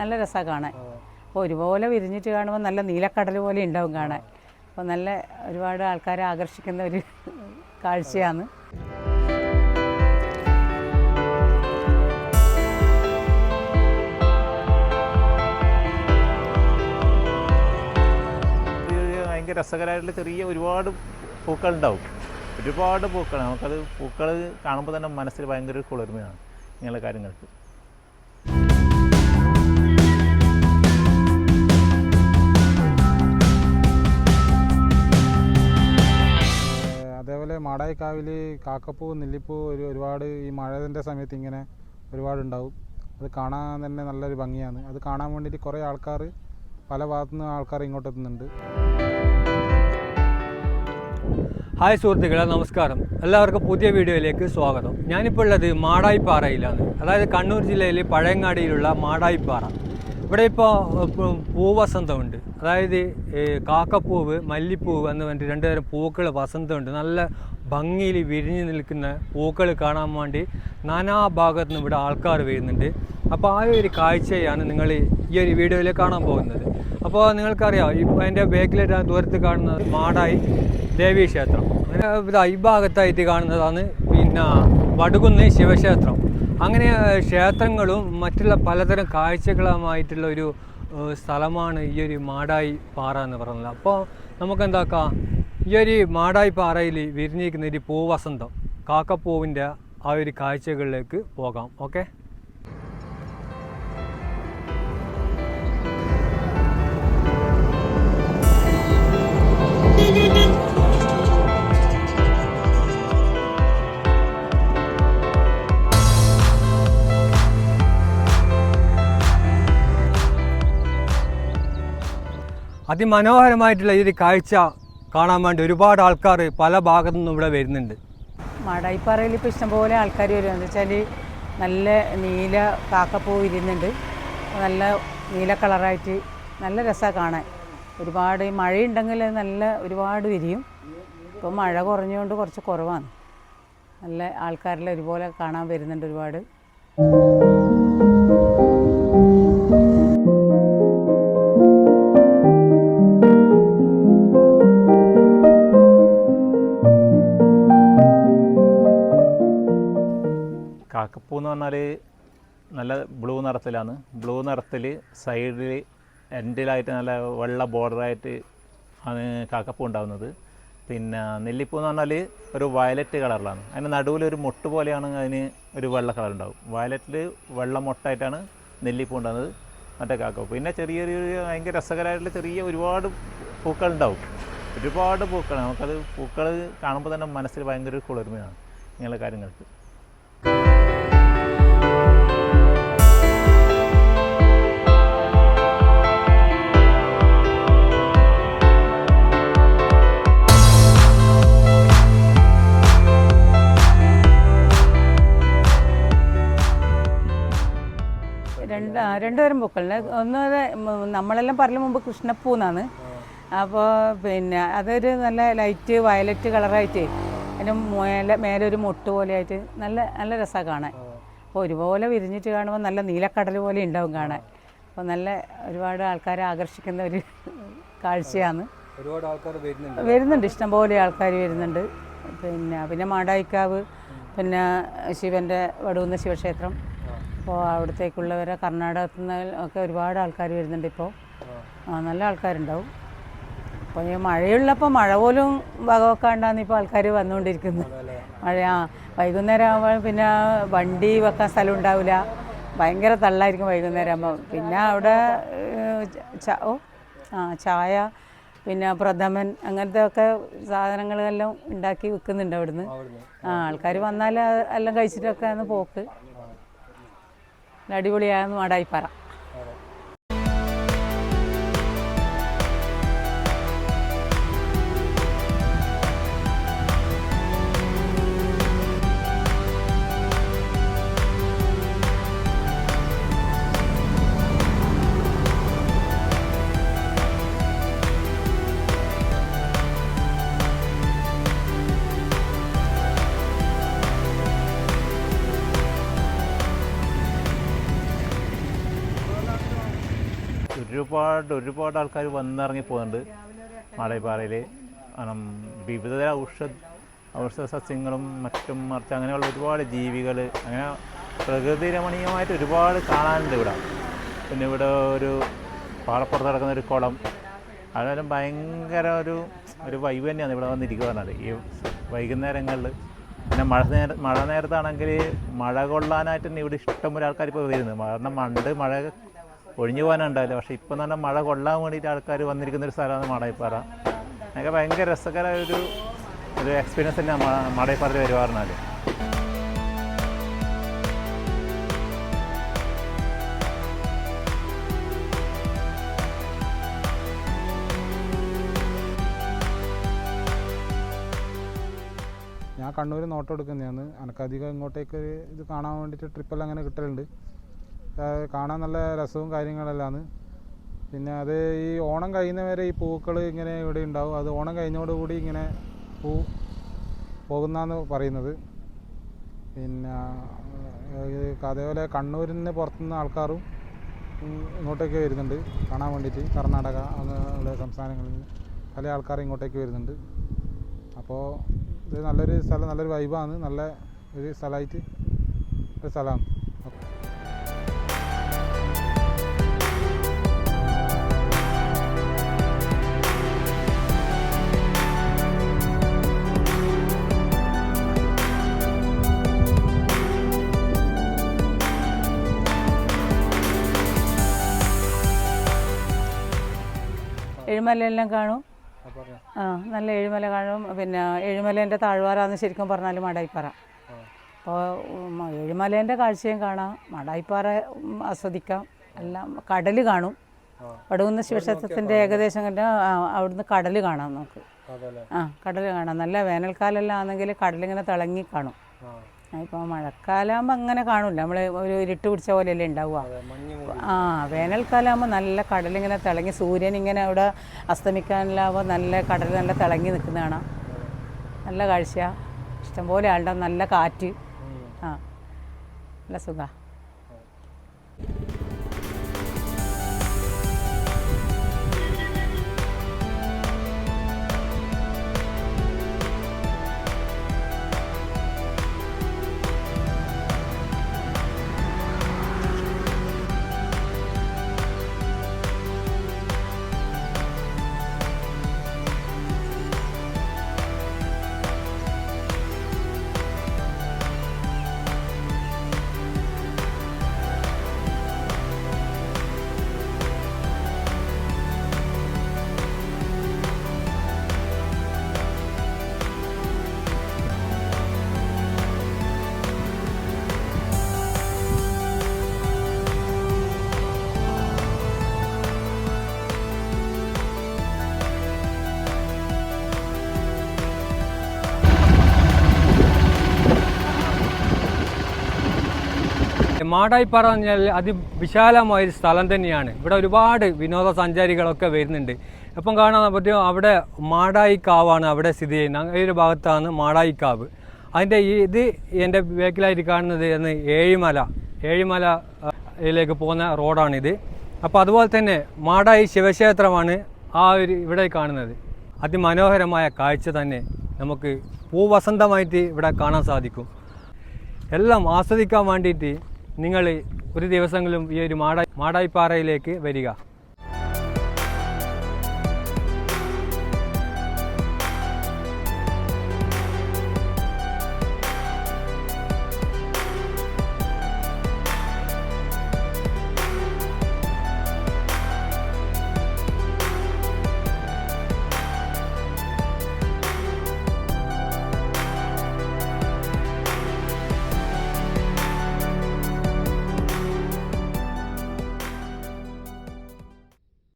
നല്ല രസമാണ് കാണാൻ. അപ്പോൾ ഒരുപോലെ വിരിഞ്ഞിട്ട് കാണുമ്പോൾ നല്ല നീലക്കടൽ പോലെ ഉണ്ടാവും കാണാൻ. അപ്പോൾ നല്ല ഒരുപാട് ആൾക്കാരെ ആകർഷിക്കുന്ന ഒരു കാഴ്ചയാണ്. ഭയങ്കര രസകരമായിട്ടുള്ള ചെറിയ ഒരുപാട് പൂക്കളുണ്ടാവും. ഒരുപാട് പൂക്കൾ നമുക്കത് പൂക്കൾ കാണുമ്പോൾ തന്നെ മനസ്സിൽ ഭയങ്കര ഒരു കുളിർമയാണ് ഇങ്ങനെയുള്ള കാര്യങ്ങൾക്ക്. അതേപോലെ മാടായിക്കാവിൽ കാക്കപ്പൂ നെല്ലിപ്പൂ ഒരുപാട് ഈ മഴയുടെ സമയത്ത് ഇങ്ങനെ ഒരുപാടുണ്ടാവും. അത് കാണാൻ തന്നെ നല്ലൊരു ഭംഗിയാണ്. അത് കാണാൻ വേണ്ടിയിട്ട് കുറേ ആൾക്കാർ പല ഭാഗത്തുനിന്ന് ആൾക്കാർ ഇങ്ങോട്ട് എത്തുന്നുണ്ട്. ഹായ് സുഹൃത്തുക്കളെ, നമസ്കാരം. എല്ലാവർക്കും പുതിയ വീഡിയോയിലേക്ക് സ്വാഗതം. ഞാനിപ്പോൾ ഉള്ളത് മാടായിപ്പാറയിലാണ്. അതായത് കണ്ണൂർ ജില്ലയിൽ പഴയങ്ങാടിയിലുള്ള മാടായിപ്പാറ. ഇവിടെ ഇപ്പോൾ പൂവസന്തമുണ്ട്. അതായത് കാക്കപ്പൂവ്, മല്ലിപ്പൂവ് എന്ന് പറഞ്ഞിട്ട് രണ്ട് തരം പൂക്കൾ വസന്തമുണ്ട്. നല്ല ഭംഗിയിൽ വിരിഞ്ഞ് നിൽക്കുന്ന പൂക്കൾ കാണാൻ വേണ്ടി നാനാ ഭാഗത്തു നിന്ന് ഇവിടെ ആൾക്കാർ വരുന്നുണ്ട്. അപ്പോൾ ആ ഒരു കാഴ്ചയാണ് നിങ്ങൾ ഈ ഒരു വീഡിയോയിൽ കാണാൻ പോകുന്നത്. അപ്പോൾ നിങ്ങൾക്കറിയാം, ഇപ്പോൾ എൻ്റെ ബാക്കിലായിട്ട് ദൂരത്ത് കാണുന്നത് മാടായി ദേവീ ക്ഷേത്രം. അങ്ങനെ ഈ ഭാഗത്തായിട്ട് കാണുന്നതാണ് പിന്നെ വടുകുന്ന് ശിവക്ഷേത്രം. അങ്ങനെ ക്ഷേത്രങ്ങളും മറ്റുള്ള പലതരം കാഴ്ചകളുമായിട്ടുള്ള ഒരു സ്ഥലമാണ് ഈ ഒരു മാടായി പാറ എന്ന് പറയുന്നത്. അപ്പോൾ നമുക്കെന്താക്കാം, ഈ ഒരു മാടായി പാറയിൽ വിരിഞ്ഞിരിക്കുന്ന ഒരു പൂവസന്തം, കാക്കപ്പൂവിൻ്റെ ആ ഒരു കാഴ്ചകളിലേക്ക് പോകാം. ഓക്കെ. അതിമനോഹരമായിട്ടുള്ള ഈ ഒരു കാഴ്ച കാണാൻ വേണ്ടി ഒരുപാട് ആൾക്കാർ പല ഭാഗത്തു നിന്നും ഇവിടെ വരുന്നുണ്ട്. മാടായിപ്പാറയിൽ ഇപ്പോൾ ഇഷ്ടംപോലെ ആൾക്കാർ വരുമെന്ന് വെച്ചാൽ നല്ല നീല കാക്കപ്പൂ വിരിയുന്നുണ്ട്. നല്ല നീല കളറായിട്ട് നല്ല രസമാണ് കാണാൻ. ഒരുപാട് മഴയുണ്ടെങ്കിൽ നല്ല ഒരുപാട് വിരിയും. ഇപ്പോൾ മഴ കുറഞ്ഞുകൊണ്ട് കുറച്ച് കുറവാണ്. നല്ല ആൾക്കാരെല്ലാം ഒരുപോലെ കാണാൻ വരുന്നുണ്ട് ഒരുപാട്. കാക്കപ്പൂ എന്ന് പറഞ്ഞാൽ നല്ല ബ്ലൂ നിറത്തിലാണ്. ബ്ലൂ നിറത്തിൽ സൈഡിൽ എൻഡിലായിട്ട് നല്ല വെള്ള ബോർഡറായിട്ട് ആണ് കാക്കപ്പൂ ഉണ്ടാകുന്നത്. പിന്നെ നെല്ലിപ്പൂ എന്ന് പറഞ്ഞാൽ ഒരു വയലറ്റ് കളറിലാണ്. അതിന് നടുവിലൊരു മൊട്ട് പോലെയാണ് അതിന് ഒരു വെള്ള കളർ ഉണ്ടാവും. വയലറ്റിൽ വെള്ള മൊട്ടായിട്ടാണ് നെല്ലിപ്പൂ ഉണ്ടാകുന്നത്. മറ്റേ കാക്കപ്പൂ പിന്നെ ചെറിയൊരു ഭയങ്കര രസകരമായിട്ടുള്ള ചെറിയ ഒരുപാട് പൂക്കളുണ്ടാവും. ഒരുപാട് പൂക്കൾ നമുക്കത് പൂക്കൾ കാണുമ്പോൾ തന്നെ മനസ്സിൽ ഭയങ്കര ഒരു കുളിർമയാണ് ഇങ്ങനെയുള്ള കാര്യങ്ങൾക്ക്. രണ്ടുതരം പൂക്കളുണ്ട്. ഒന്ന് നമ്മളെല്ലാം പറഞ്ഞ മുമ്പ് കൃഷ്ണപ്പൂ എന്നാണ്. അപ്പോൾ പിന്നെ അതൊരു നല്ല ലൈറ്റ് വയലറ്റ് കളറായിട്ട് അതിൻ്റെ മേലെ ഒരു മൊട്ട് പോലെ ആയിട്ട് നല്ല നല്ല രസമാണ് കാണാൻ. അപ്പോൾ ഒരുപോലെ വിരിഞ്ഞിട്ട് കാണുമ്പോൾ നല്ല നീലക്കടൽ പോലെ ഉണ്ടാവും കാണാൻ. അപ്പോൾ നല്ല ഒരുപാട് ആൾക്കാരെ ആകർഷിക്കുന്ന ഒരു കാഴ്ചയാണ്. ഒരുപാട് ആൾക്കാർ വരുന്നുണ്ട്, ഇഷ്ടംപോലെ ആൾക്കാർ വരുന്നുണ്ട്. പിന്നെ മാടായിക്കാവ്, പിന്നെ ശിവൻ്റെ വടുകുന്ന ശിവക്ഷേത്രം. അപ്പോൾ അവിടത്തേക്കുള്ളവരെ കർണാടകത്തിൽ നിന്ന് ഒക്കെ ഒരുപാട് ആൾക്കാർ വരുന്നുണ്ട്. ഇപ്പോൾ നല്ല ആൾക്കാരുണ്ടാവും. അപ്പോൾ ഈ മഴയുള്ളപ്പോൾ മഴ പോലും വകവെക്കാണ്ടാന്ന് ഇപ്പോൾ ആൾക്കാർ വന്നുകൊണ്ടിരിക്കുന്നത്. വൈകുന്നേരം ആകുമ്പോൾ പിന്നെ വണ്ടി വെക്കാൻ സ്ഥലം ഉണ്ടാവില്ല. ഭയങ്കര തള്ളായിരിക്കും വൈകുന്നേരം ആകുമ്പോൾ. പിന്നെ അവിടെ ചായ, പിന്നെ പ്രഥമൻ, അങ്ങനത്തെ ഒക്കെ സാധനങ്ങളെല്ലാം ഉണ്ടാക്കി വിൽക്കുന്നുണ്ട് അവിടുന്ന്. ആൾക്കാർ വന്നാൽ എല്ലാം കഴിച്ചിട്ടൊക്കെയാണ് പോക്ക്. അടിപൊളിയായിരുന്നു മാടായിപ്പാറ. ഒരുപാട് ആൾക്കാർ വന്നിറങ്ങി പോകുന്നുണ്ട് മാടായിപ്പാറയിൽ. കാരണം വിവിധ ഔഷധ സസ്യങ്ങളും മറ്റും മറിച്ച് അങ്ങനെയുള്ള ഒരുപാട് ജീവികൾ, അങ്ങനെ പ്രകൃതി രമണീയമായിട്ട് ഒരുപാട് കാണാനുണ്ട് ഇവിടെ. പിന്നെ ഇവിടെ ഒരു പാറപ്പുറത്ത് കിടക്കുന്ന ഒരു കുളം, അതെല്ലാം ഭയങ്കര ഒരു വൈബ് തന്നെയാണ് ഇവിടെ വന്നിരിക്കുക പറഞ്ഞാൽ ഈ വൈകുന്നേരങ്ങളിൽ. പിന്നെ മഴ നേരത്താണെങ്കിൽ മഴ കൊള്ളാനായിട്ട് തന്നെ ഇവിടെ ഇഷ്ടംപോലെ ആൾക്കാർ ഇപ്പോൾ വരുന്നത്. കാരണം മഴ ഒഴിഞ്ഞു പോകാനുണ്ടാവില്ല, പക്ഷേ ഇപ്പം തന്നെ മഴ കൊള്ളാൻ വേണ്ടിയിട്ട് ആൾക്കാർ വന്നിരിക്കുന്ന ഒരു സ്ഥലമാണ് മാടായിപ്പാറ. അതൊക്കെ ഭയങ്കര രസകരമായ ഒരു എക്സ്പീരിയൻസ് തന്നെയാണ് മാടായിപ്പാറയിൽ വരുക പറഞ്ഞാൽ. ഞാൻ കണ്ണൂർ നോട്ടം എടുക്കുന്നതാണ്. എനിക്കധികം ഇങ്ങോട്ടേക്ക് ഇത് കാണാൻ വേണ്ടിയിട്ട് ട്രിപ്പെല്ലാം അങ്ങനെ കിട്ടലുണ്ട്. കാണാൻ നല്ല രസവും കാര്യങ്ങളെല്ലാമാണ്. പിന്നെ അത് ഈ ഓണം കഴിയുന്നവരെ ഈ പൂക്കൾ ഇങ്ങനെ ഇവിടെ ഉണ്ടാവും. അത് ഓണം കഴിഞ്ഞോടുകൂടി ഇങ്ങനെ പൂ പോകുന്നതെന്ന് പറയുന്നത്. പിന്നെ അതേപോലെ കണ്ണൂരിൽ നിന്ന് പുറത്തുനിന്ന് ആൾക്കാരും ഇങ്ങോട്ടേക്ക് വരുന്നുണ്ട് കാണാൻ വേണ്ടിയിട്ട്. കർണാടക അങ്ങനെയുള്ള സംസ്ഥാനങ്ങളിൽ നിന്ന് പല ആൾക്കാരും ഇങ്ങോട്ടേക്ക് വരുന്നുണ്ട്. അപ്പോൾ ഇത് നല്ലൊരു സ്ഥലം, നല്ലൊരു വൈബാണ്, നല്ല ഒരു സ്ഥലമായിട്ട് ഒരു സ്ഥലമാണ്. എഴുമലയെല്ലാം കാണും. നല്ല എഴുമല കാണും. പിന്നെ എഴുമലേൻ്റെ താഴ്വാരാന്ന് ശരിക്കും പറഞ്ഞാൽ മാടായിപ്പാറ. അപ്പോൾ എഴുമലേൻ്റെ കാഴ്ചയും കാണാം, മാടായിപ്പാറ ആസ്വദിക്കാം, എല്ലാം. കടൽ കാണും. വടുകുന്ന ശിവക്ഷേത്രത്തിൻ്റെ ഏകദേശം കണ്ട അവിടുന്ന് കടൽ കാണാം നമുക്ക്. കടൽ കാണാം. നല്ല വേനൽക്കാലെല്ലാം ആണെങ്കിൽ കടലിങ്ങനെ തിളങ്ങി കാണും. ഇപ്പോൾ മഴക്കാലമാകുമ്പോൾ അങ്ങനെ കാണില്ല, നമ്മൾ ഒരു ഇരുട്ട് പിടിച്ച പോലെയല്ലേ ഉണ്ടാവുക. വേനൽക്കാലമാകുമ്പോൾ നല്ല കടലിങ്ങനെ തിളങ്ങി, സൂര്യൻ ഇങ്ങനെ അവിടെ അസ്തമിക്കാനെല്ലാകുമ്പോൾ നല്ല കടൽ നല്ല തിളങ്ങി നിൽക്കുന്ന കാണാം. നല്ല കാഴ്ച, ഇഷ്ടംപോലെ ആളുണ്ടാവും, നല്ല കാറ്റ്. നല്ല സുഖമാണ്. മാടായിപ്പാറ എന്ന് പറഞ്ഞാൽ അതിവിശാലമായൊരു സ്ഥലം തന്നെയാണ്. ഇവിടെ ഒരുപാട് വിനോദസഞ്ചാരികളൊക്കെ വരുന്നുണ്ട്. ഇപ്പം കാണാൻ പറ്റും അവിടെ മാടായിക്കാവാണ് അവിടെ സ്ഥിതി ചെയ്യുന്നത്. ഈ ഒരു ഭാഗത്താണ് മാടായിക്കാവ്. അതിൻ്റെ ഇത് എൻ്റെ ബാക്കിലായിട്ട് കാണുന്നത് എന്ന് ഏഴിമലയിലേക്ക് പോകുന്ന റോഡാണിത്. അപ്പോൾ അതുപോലെ തന്നെ മാടായി ശിവക്ഷേത്രമാണ് ഇവിടെ കാണുന്നത്. അതിമനോഹരമായ കാഴ്ച തന്നെ നമുക്ക് പൂവസന്തമായിട്ട് ഇവിടെ കാണാൻ സാധിക്കും. എല്ലാം ആസ്വദിക്കാൻ വേണ്ടിയിട്ട് നിങ്ങൾ ഒരു ദിവസങ്ങളും ഈ ഒരു മാടായിപ്പാറയിലേക്ക് വരിക.